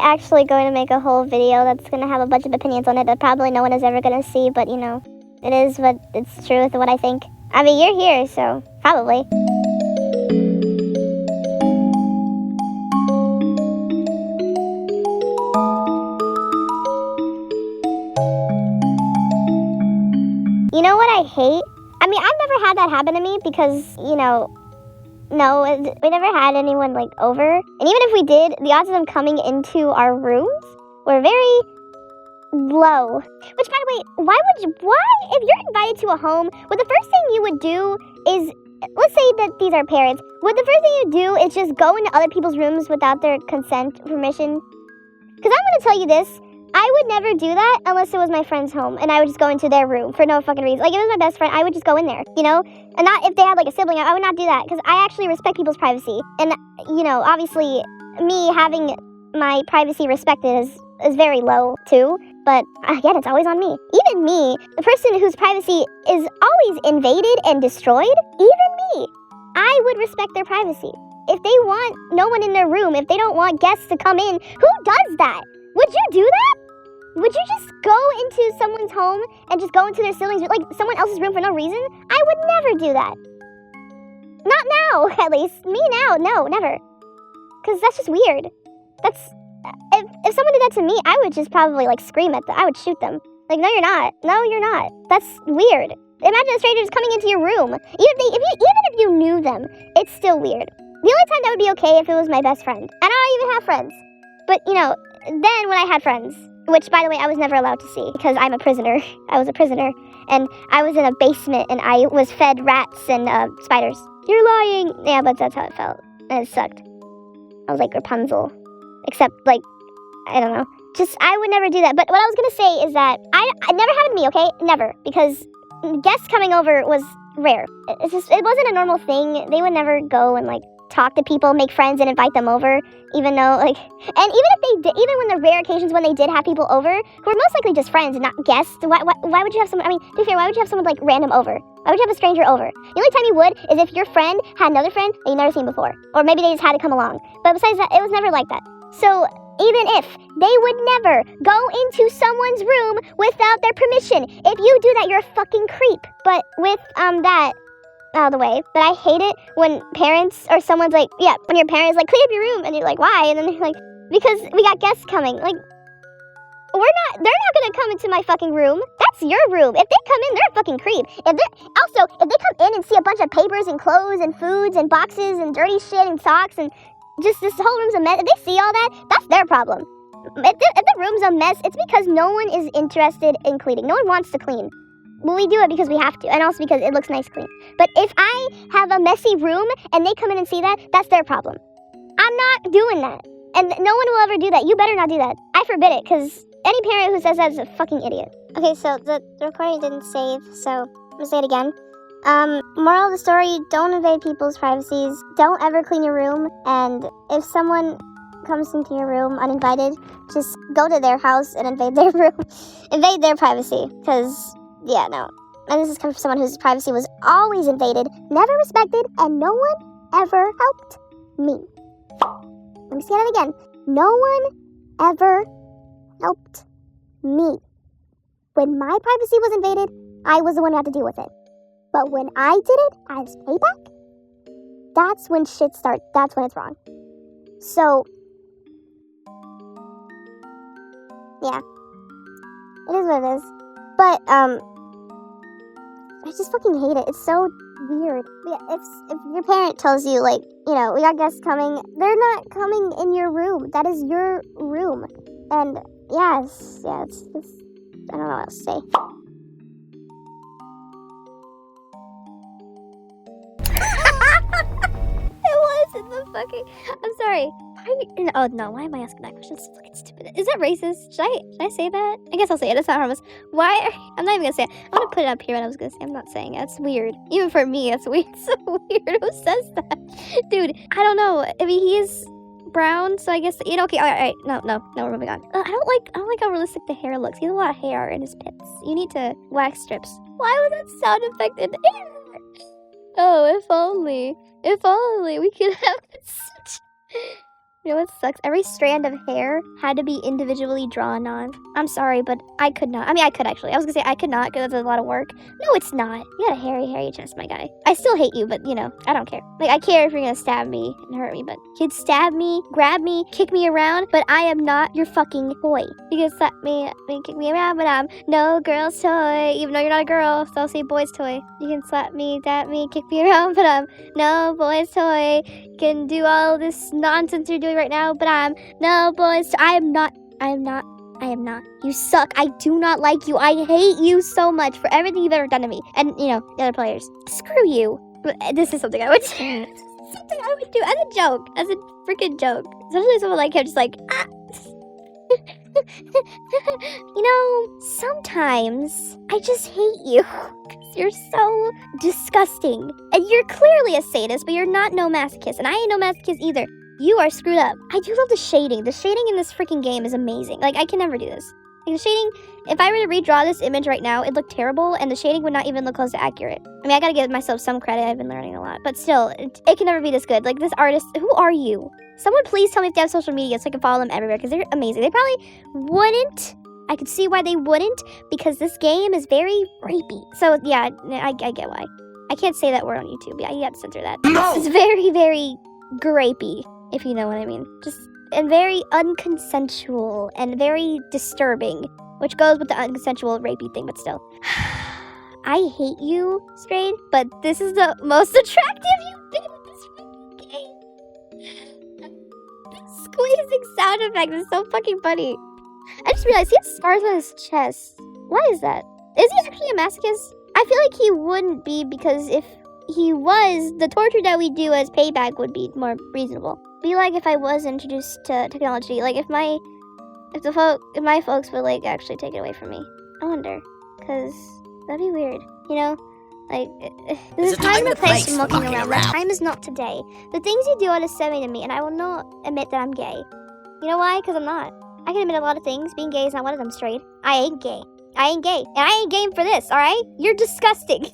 actually going to make a whole video that's going to have a bunch of opinions on it that probably no one is ever going to see, but you know, it is what it's true with what I think. I mean, you're here, so probably. You know what I hate? I mean, I've never had that happen to me because, you know, no, we never had anyone, like, over. And even if we did, the odds of them coming into our rooms were very low. Which, by the way, if you're invited to a home, would the first thing you would do is, let's say that these are parents, would the first thing you do is just go into other people's rooms without their consent, permission? Because I'm going to tell you this. I would never do that unless it was my friend's home, and I would just go into their room for no fucking reason. Like, if it was my best friend, I would just go in there, you know? And not if they had, like, a sibling, I would not do that, because I actually respect people's privacy. And, you know, obviously, me having my privacy respected is very low, too. But, again, it's always on me. Even me, the person whose privacy is always invaded and destroyed, even me, I would respect their privacy. If they want no one in their room, if they don't want guests to come in, who does that? Would you do that? Would you just go into someone's home and just go into their siblings, like someone else's room for no reason? I would never do that. Not now, at least. Me now, no, never. Because that's just weird. That's, if someone did that to me, I would just probably like scream at them. I would shoot them. Like, no, you're not. No, you're not. That's weird. Imagine a stranger just coming into your room. Even if you knew them, it's still weird. The only time that would be okay if it was my best friend. And I don't even have friends. But, you know, then when I had friends, which, by the way, I was never allowed to see because I'm a prisoner. I was a prisoner. And I was in a basement and I was fed rats and spiders. You're lying. Yeah, but that's how it felt. And it sucked. I was like Rapunzel. Except, like, I don't know. Just, I would never do that. But what I was going to say is that it never happened to me, okay? Never. Because guests coming over was rare. It wasn't a normal thing. They would never go and, like, talk to people, make friends, and invite them over, even though, like, and even if they did, even when the rare occasions when they did have people over, who were most likely just friends and not guests, why would you have someone, I mean, to be fair, why would you have someone, like, random over? Why would you have a stranger over? The only time you would is if your friend had another friend that you've never seen before, or maybe they just had to come along, but besides that, it was never like that. So, even if they would never go into someone's room without their permission, if you do that, you're a fucking creep. But with, that out of the way, but I hate it when parents or someone's like, yeah, when your parents like, clean up your room, and you're like, why? And then they're like, because we got guests coming. Like, they're not gonna come into my fucking room. That's your room. If they come in, they're a fucking creep. If they come in and see a bunch of papers and clothes and foods and boxes and dirty shit and socks and just this whole room's a mess, if they see all that, that's their problem. If the room's a mess, it's because no one is interested in cleaning. No one wants to clean. Well, we do it because we have to, and also because it looks nice clean. But if I have a messy room and they come in and see that, that's their problem. I'm not doing that. And no one will ever do that. You better not do that. I forbid it, because any parent who says that is a fucking idiot. Okay, so the recording didn't save, so I'm gonna say it again. Moral of the story, don't invade people's privacies. Don't ever clean your room. And if someone comes into your room uninvited, just go to their house and invade their room. Invade their privacy, because... yeah, no. And this is coming from someone whose privacy was always invaded, never respected, and no one ever helped me. Let me say that again. No one ever helped me. When my privacy was invaded, I was the one who had to deal with it. But when I did it as payback, that's when shit starts. That's when it's wrong. So, yeah. It is what it is. But, I just fucking hate it. It's so weird. Yeah, if your parent tells you, like, you know, we got guests coming, they're not coming in your room. That is your room. And, it's just, I don't know what else to say. It was in the fucking, I'm sorry. Oh no, why am I asking that question? It's fucking stupid. Is that racist? Should I say that? I guess I'll say it. It's not harmless. I'm not even gonna say it. I'm gonna put it up here what I was gonna say. I'm not saying it. It's weird. Even for me, it's weird. It's so weird. Who says that? Dude, I don't know. I mean, he is brown, so I guess, you know, okay, alright. No, we're moving on. I don't like how realistic the hair looks. He has a lot of hair in his pits. You need to wax strips. Why was that sound effect in there? Oh, if only we could have such... You know what sucks? Every strand of hair had to be individually drawn on. I'm sorry, but I could not. I mean, I could actually. I was gonna say I could not because that's a lot of work. No, it's not. You got a hairy chest, my guy. I still hate you, but you know, I don't care. Like, I care if you're gonna stab me and hurt me, but you can stab me, grab me, kick me around, but I am not your fucking toy. You can slap me and kick me around, but I'm no girl's toy. Even though you're not a girl, so I'll say boy's toy. You can slap me, dab me, kick me around, but I'm no boy's toy. You can do all this nonsense you're doing right now, but I'm no boy's toy. I am not. You suck. I do not like you. I hate you so much for everything you've ever done to me. And, you know, the other players. Screw you. This is something I would do. Something I would do as a joke. As a freaking joke. Especially someone like him just like, ah. You know, sometimes I just hate you. Because you're so disgusting. And you're clearly a sadist, but you're not no masochist. And I ain't no masochist either. You are screwed up. I do love the shading. The shading in this freaking game is amazing. Like, I can never do this. Like, the shading, if I were to redraw this image right now, it'd look terrible, and the shading would not even look close to accurate. I mean, I gotta give myself some credit. I've been learning a lot. But still, it can never be this good. Like, this artist, who are you? Someone please tell me if they have social media so I can follow them everywhere, because they're amazing. They probably wouldn't. I could see why they wouldn't, because this game is very rapey. So, yeah, I get why. I can't say that word on YouTube. Yeah, you gotta censor that. No! It's very, very grapey. If you know what I mean. Just, and very unconsensual and very disturbing, which goes with the unconsensual rapey thing, but still. I hate you, Strayed, but this is the most attractive you've been in this fucking game. The squeezing sound effect is so fucking funny. I just realized he has scars on his chest. Why is that? Is he actually a masochist? I feel like he wouldn't be, because if he was, the torture that we do as payback would be more reasonable. Be like if I was introduced to technology, like if my folks would like actually take it away from me. I wonder, cause that'd be weird, you know? Like, there's a time and a place for mucking around. That time is not today. The things you do are disturbing to me, and I will not admit that I'm gay. You know why? Cause I'm not. I can admit a lot of things. Being gay is not one of them, Strayed. I ain't gay. I ain't gay, and I ain't game for this. All right? You're disgusting.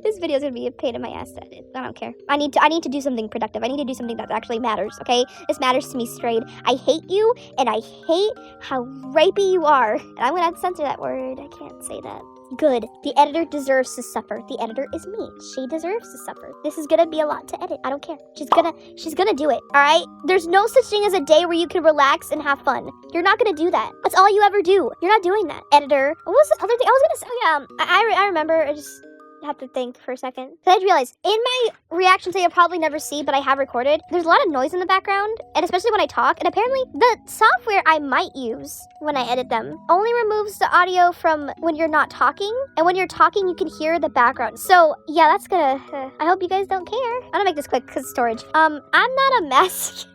This video is gonna be a pain in my ass to edit. I don't care. I need to do something productive. I need to do something that actually matters, okay? This matters to me, Strayed. I hate you, and I hate how rapey you are. And I'm gonna have to censor that word. I can't say that. Good. The editor deserves to suffer. The editor is me. She deserves to suffer. This is gonna be a lot to edit. I don't care. She's gonna do it, alright? There's no such thing as a day where you can relax and have fun. You're not gonna do that. That's all you ever do. You're not doing that. Editor. What was the other thing I was gonna say? Oh, yeah, I remember. I just have to think for a second. I just realized, in my reactions that you'll probably never see, but I have recorded, there's a lot of noise in the background, and especially when I talk, and apparently the software I might use when I edit them only removes the audio from when you're not talking, and when you're talking, you can hear the background. So, yeah, that's gonna, I hope you guys don't care. I'm gonna make this quick, because storage. I'm not a masochist,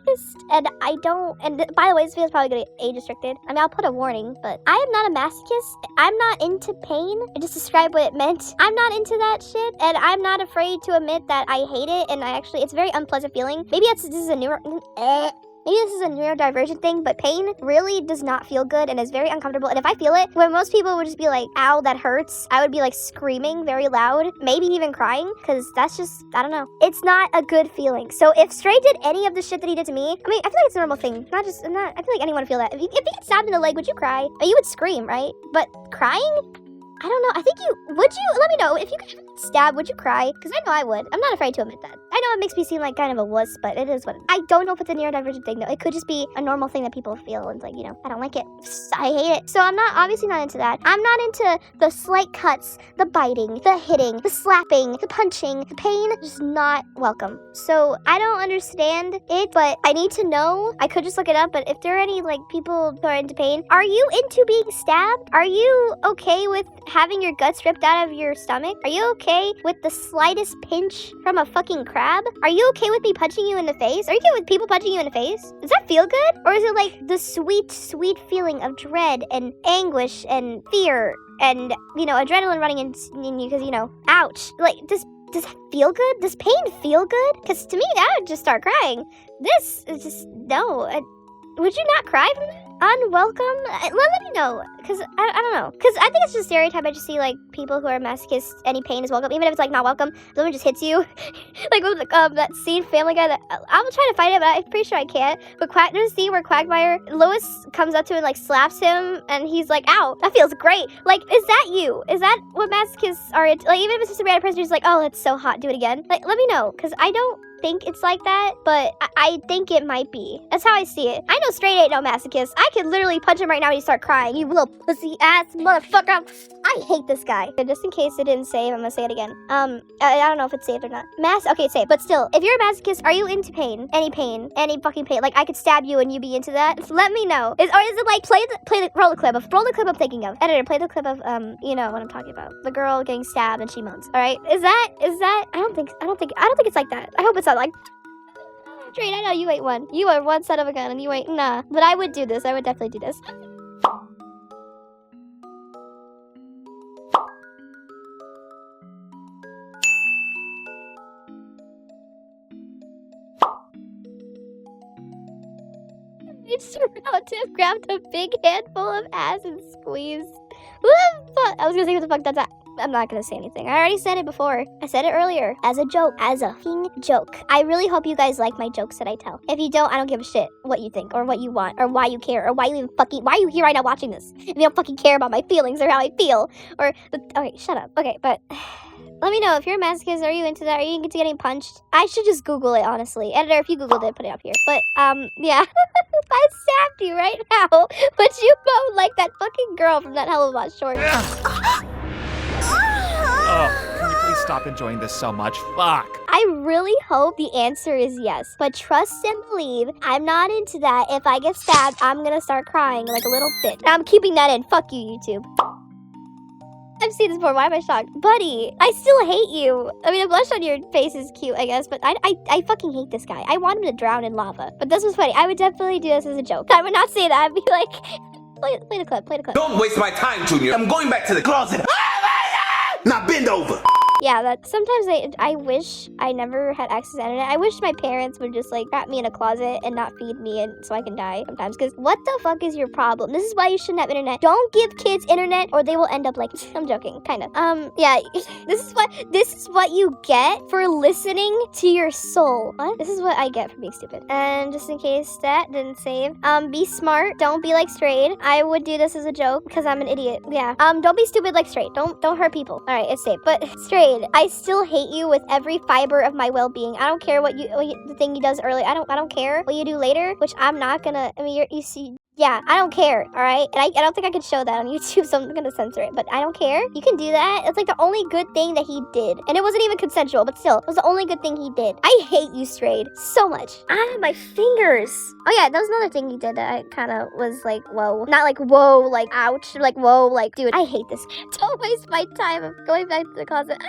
and I don't, and by the way, this video's probably gonna be age restricted. I mean, I'll put a warning, but I am not a masochist. I'm not into pain. I just described what it meant. I'm not into that shit, and I'm not afraid to admit that I hate it, and it's a very unpleasant feeling. Maybe this is a neurodivergent thing, but pain really does not feel good and is very uncomfortable. And if I feel it, when most people would just be like, ow, that hurts, I would be like screaming very loud, maybe even crying, because that's just, I don't know. It's not a good feeling. So if Stray did any of the shit that he did to me, I mean, I feel like it's a normal thing. I feel like anyone would feel that. If you get stabbed in the leg, would you cry? You would scream, right? But crying? I don't know. I think would you? Let me know. If you got stabbed, would you cry? Because I know I would. I'm not afraid to admit that. I know it makes me seem like kind of a wuss, but it is what I don't know if it's a neurodivergent thing, though. It could just be a normal thing that people feel. And it's like, you know, I don't like it. I hate it. So I'm obviously not into that. I'm not into the slight cuts, the biting, the hitting, the slapping, the punching, the pain. Just not welcome. So I don't understand it, but I need to know. I could just look it up, but if there are any, like, people who are into pain, are you into being stabbed? Are you okay with having your guts ripped out of your stomach? Are you okay with the slightest pinch from a fucking crab? Are you okay with me punching you in the face? Are you okay with people punching you in the face? Does that feel good? Or is it like the sweet, sweet feeling of dread and anguish and fear and, you know, adrenaline running in you because, you know, ouch. Like, does that feel good? Does pain feel good? Because to me, I would just start crying. This is just, no. Would you not cry from that? Unwelcome? Let me know, because I don't know. Because I think it's just a stereotype. I just see, like, people people who are masochists, any pain is welcome, even if it's like not welcome. Someone just hits you, like with that scene Family Guy. That I'm trying to find it, but I'm pretty sure I can't. But there's a scene where Quagmire, Lois comes up to him and like slaps him, and he's like, "Ow, that feels great." Like, is that you? Is that what masochists are? Like, even if it's just a random person who's like, "Oh, it's so hot, do it again." Like, let me know, because I don't think it's like that, but I think it might be. That's how I see it. I know straight ain't no masochist. I could literally punch him right now and you start crying. You little pussy ass motherfucker. I hate this guy. Just in case it didn't save, I'm gonna say it again. I don't know if it's saved or not. Okay, it's saved. But still, if you're a masochist, are you into pain? Any fucking pain? Like, I could stab you and you be into that? Let me know. Or is it like, roll the clip I'm thinking of. Editor, play the clip of, you know what I'm talking about. The girl getting stabbed and she moans. All right, is that, I don't think it's like that. I hope it's not like, Trade, I know you ain't one. You are one son of a gun and you ain't, nah. But I would do this. I would definitely do this. Each relative grabbed a big handful of ass and squeezed. What the fuck? I was gonna say what the fuck that's at. I'm not gonna say anything. I already said it before. I said it earlier. As a joke. As a fucking joke. I really hope you guys like my jokes that I tell. If you don't, I don't give a shit what you think or what you want or why you care or why are you here right now watching this? If you don't fucking care about my feelings or how I feel or okay, shut up. Okay, but let me know if you're a masochist. Are you into that? Are you into getting punched? I should just Google it, honestly. Editor, if you Googled it, put it up here. But, yeah. If I stabbed you right now, would you vote like that fucking girl from that Hell of a Lot short? Oh, can you please stop enjoying this so much? Fuck. I really hope the answer is yes. But trust and believe, I'm not into that. If I get stabbed, I'm gonna start crying like a little bitch. I'm keeping that in. Fuck you, YouTube. I've seen this before. Why am I shocked? Buddy, I still hate you. I mean, a blush on your face is cute, I guess, but I fucking hate this guy. I want him to drown in lava. But this was funny. I would definitely do this as a joke. I would not say that. I'd be like, play the clip. Don't waste my time, Junior. I'm going back to the closet. Now bend over. Yeah, that sometimes I wish I never had access to internet. I wish my parents would just like trap me in a closet and not feed me and so I can die sometimes. Because what the fuck is your problem? This is why you shouldn't have internet. Don't give kids internet or they will end up like, I'm joking, kind of. Yeah, this is what you get for listening to your soul. What? This is what I get for being stupid. And just in case that didn't save, be smart. Don't be like Strayed. I would do this as a joke because I'm an idiot. Yeah. Don't be stupid like Strayed. Don't hurt people. All right, it's safe. But Strayed, I still hate you with every fiber of my well-being. I don't care what the thing he does early. I don't care what you do later, which I'm not gonna. I mean, you see. Yeah, I don't care, all right? And I don't think I could show that on YouTube, so I'm gonna censor it. But I don't care. You can do that. It's like the only good thing that he did. And it wasn't even consensual, but still, it was the only good thing he did. I hate you, Strayed, so much. Ah, my fingers. Oh yeah, that was another thing he did that I kind of was like, whoa. Not like, whoa, like, ouch. Like, whoa, like, dude, I hate this. Don't waste my time of going back to the closet.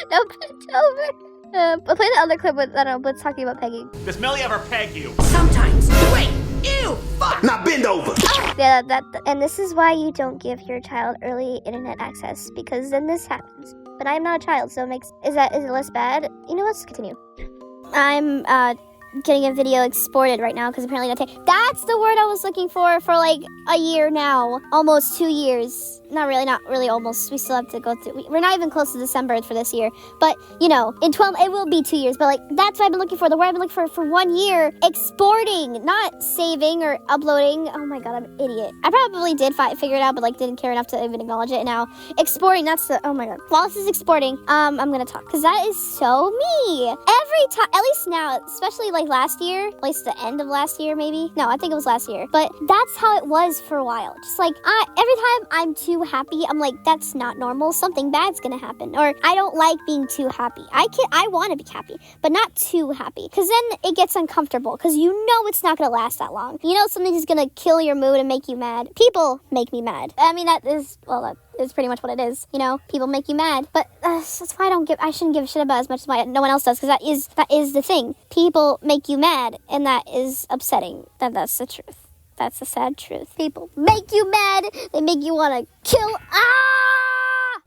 No, put it over. Play the other clip with, I don't know, what's talking about pegging. Does Millie ever peg you? Sometimes. Wait. Ew. Fuck. Now bend over. Yeah, and this is why you don't give your child early internet access, because then this happens. But I'm not a child, so is it less bad? You know, let's continue. I'm getting a video exported right now because apparently that's the word I was looking for like a year now, almost 2 years. Not really almost. We still have to go through. We're not even close to December for this year. But, you know, in 12, it will be 2 years. But, like, that's what I've been looking for. The word I've been looking for 1 year. Exporting, not saving or uploading. Oh, my God, I'm an idiot. I probably did figure it out, but, like, didn't care enough to even acknowledge it. And now, exporting, that's the, oh, my God. While this is exporting, I'm going to talk. Because that is so me. Every time, at least now, especially, like, last year. At least the end of last year, maybe. No, I think it was last year. But that's how it was for a while. Just, like, every time I'm too happy, I'm like, that's not normal. Something bad's gonna happen. Or I don't like being too happy. I want to be happy, but not too happy. Because then it gets uncomfortable. Because you know it's not gonna last that long. You know something's just gonna kill your mood and make you mad. People make me mad. I mean, that is pretty much what it is. You know, people make you mad. But that's why I shouldn't give a shit about as much as no one else does. Because that is the thing. People make you mad, and that is upsetting. That's the truth. That's the sad truth. People make you mad. They make you want to kill.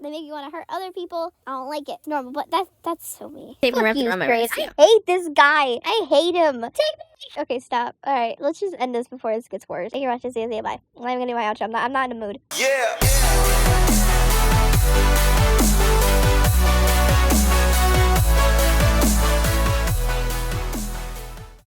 They make you want to hurt other people. I don't like it. It's normal, but that's so me. Fuck you, Grace. I hate this guy. I hate him. Take me. Okay, stop. All right, let's just end this before this gets worse. Thank you very much. See you. Bye. I'm gonna do my outro. I'm not in the mood. Yeah. Rants.